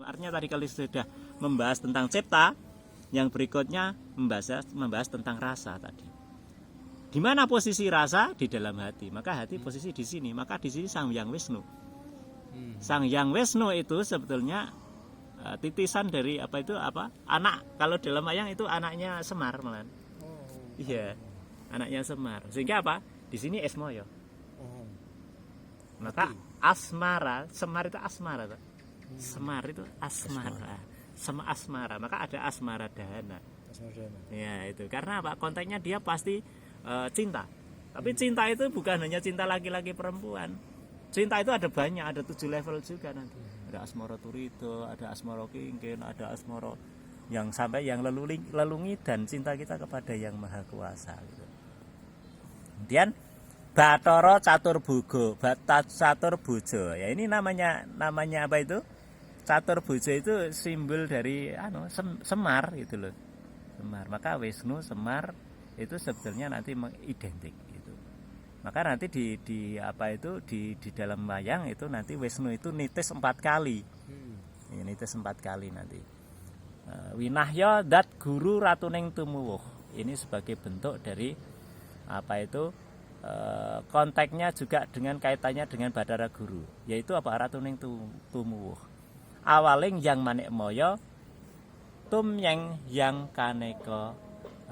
Artinya tadi kalau sudah membahas tentang cipta, yang berikutnya membahas tentang rasa tadi. Di mana posisi rasa? Di dalam hati. Maka hati posisi di sini. Maka di sini Sang Hyang Wisnu. Sang Hyang Wisnu itu sebetulnya titisan dari anak. Kalau dalam wayang itu anaknya Semar malah. Iya, anaknya Semar. Sehingga apa? Di sini Esmoyo. Maka asmara, Semar itu asmara. Semar itu asmara. Sama asmara. Maka ada asmara dahana. Ya itu. Karena apa? Konteksnya dia pasti cinta. Tapi cinta itu bukan hanya cinta laki-laki perempuan. Cinta itu ada banyak, ada 7 level juga nanti. Ada asmara turito, ada asmara kingkin, ada asmara yang sampai yang lelungi dan cinta kita kepada yang maha kuasa gitu. Kemudian Bathara Caturboga, Caturboja. Ya ini namanya apa itu? Caturboja itu simbol dari Semar gitu loh. Semar. Maka Wisnu Semar itu sebetulnya nanti mengidentik gitu. Maka nanti di dalam wayang itu nanti Wisnu itu nitis 4 kali. Ya, nitis 4 kali nanti. Winahya dat guru ratuning tumuwuh. Ini sebagai bentuk dari konteksnya juga dengan kaitannya dengan Bathara Guru, yaitu ratuning tumuwuh. Awaling yang manik moyo tum yang kaneka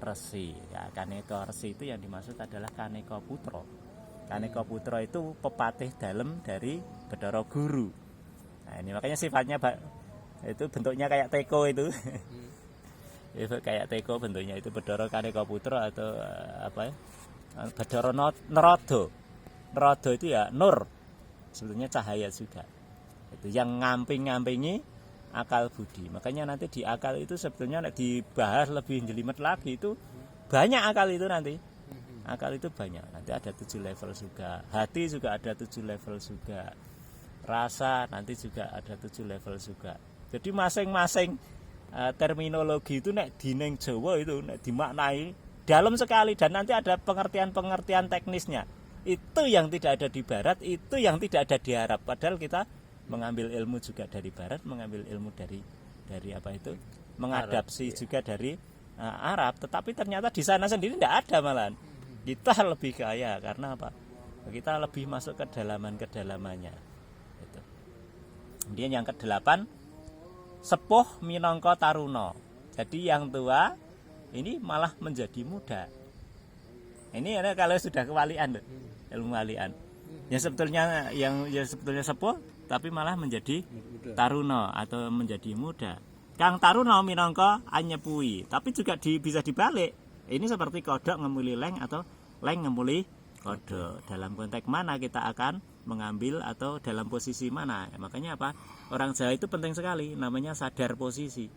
resi. Ya, kaneka resi itu yang dimaksud adalah Kaneka Putra. Kaneka Putra itu pepatih dalem dari Bathara Guru. Nah, ini makanya sifatnya itu bentuknya kayak teko itu. Itu kayak teko bentuknya itu Bathara Kaneka Putra atau Bathara Narada. Narada itu ya nur. Sebetulnya cahaya juga. Itu yang ngamping-ngampingi akal budi. Makanya nanti di akal itu sebetulnya dibahas lebih jelimet lagi, itu banyak akal itu nanti. Akal itu banyak. Nanti ada 7 level juga. Hati juga ada 7 level juga. Rasa nanti juga ada 7 level juga. Jadi masing-masing terminologi itu nek dineng Jawa itu nek dimaknai dalam sekali, dan nanti ada pengertian-pengertian teknisnya. Itu yang tidak ada di barat, itu yang tidak ada di Arab. Padahal kita mengambil ilmu juga dari barat, mengambil ilmu dari mengadapsi Arab, juga dari Arab, tetapi ternyata di sana sendiri tidak ada malahan. Kita lebih kaya karena apa? Kita lebih masuk ke kedalamannya. Gitu. Kemudian yang ke-8, sepuh minangka taruna. Jadi yang tua ini malah menjadi muda. Ini kalau sudah kewalian, ilmu walian. Yang sebetulnya sepuh tapi malah menjadi taruna atau menjadi muda. Kang taruna minangka anyepui, tapi juga bisa dibalik. Ini seperti kodok ngemuli leng atau leng ngemuli kodok. Dalam konteks mana kita akan mengambil atau dalam posisi mana? Makanya apa? Orang Jawa itu penting sekali, namanya sadar posisi.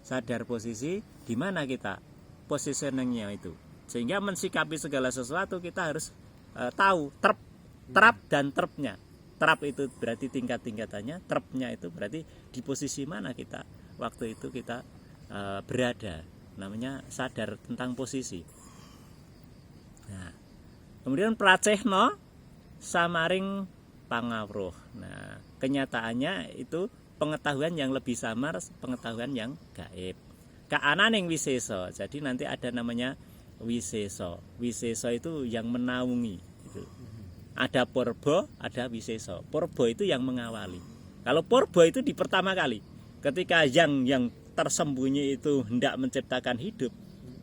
Sadar posisi di mana kita positioningnya itu. Sehingga mensikapi segala sesuatu kita harus tahu trap dan trapnya. Trap itu berarti tingkat-tingkatannya, trapnya itu berarti di posisi mana kita waktu itu kita berada. Namanya sadar tentang posisi. Nah, kemudian pracehno samaring pangawruh. Nah, kenyataannya itu pengetahuan yang lebih samar, pengetahuan yang gaib. Kaananing wiseso. Jadi nanti ada namanya wiseso. Wiseso itu yang menaungi gitu. Ada purba, ada wiseso. Purba itu yang mengawali. Kalau purba itu di pertama kali. Ketika yang tersembunyi itu hendak menciptakan hidup,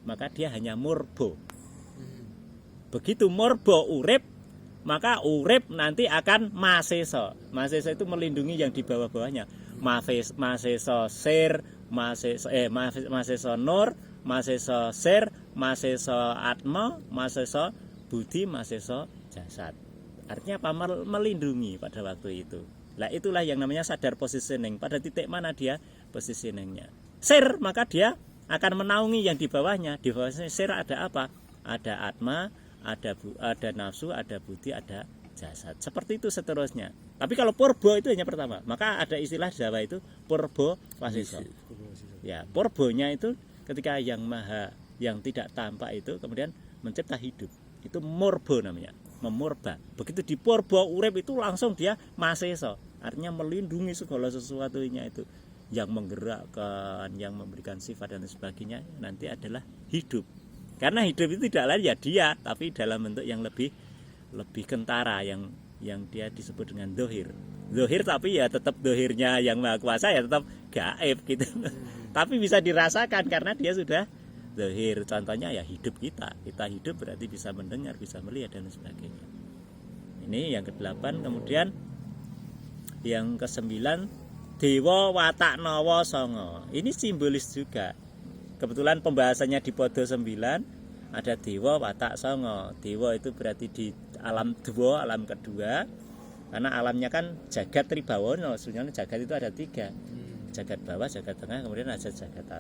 maka dia hanya murba. Begitu murba urip, maka urip nanti akan maseso. Maseso itu melindungi yang di bawah-bawahnya. Maseso sir, maseso nur, maseso sir, maseso atma, maseso budi, maseso jasad. Artinya apa? Melindungi pada waktu itu. Nah, itulah yang namanya sadar positioning. Pada titik mana dia positioningnya. Sir, maka dia akan menaungi yang di bawahnya. Di bawahnya sir ada apa? Ada atma, ada nafsu, ada budi, ada jasad. Seperti itu seterusnya. Tapi kalau purba itu hanya pertama. Maka ada istilah Jawa itu purba wasiso. Ya, purbonya itu ketika yang maha, yang tidak tampak itu kemudian mencipta hidup. Itu murba namanya. Memurba. Begitu di purba urip itu langsung dia maseso. Artinya melindungi segala sesuatunya itu. yang menggerakkan, yang memberikan sifat dan sebagainya nanti adalah hidup. Karena hidup itu tidak lain ya dia, tapi dalam bentuk yang lebih kentara, yang dia disebut dengan dohir. Dohir tapi ya tetap dohirnya yang maha kuasa ya tetap gaib gitu. Tapi bisa dirasakan karena dia sudah dohir. Contohnya ya hidup kita hidup berarti bisa mendengar, bisa melihat dan sebagainya. Ini yang ke-8. Kemudian yang ke-9, Dewa Watak Nawa Songo. Ini simbolis juga. Kebetulan pembahasannya di Podo 9 ada Dewa Watak Songo. Dewa itu berarti di alam dua, alam kedua. Karena alamnya kan jagat tribawono. Sebenarnya jagat itu ada 3. Jagat bawah, jagat tengah, kemudian ada jagat atas.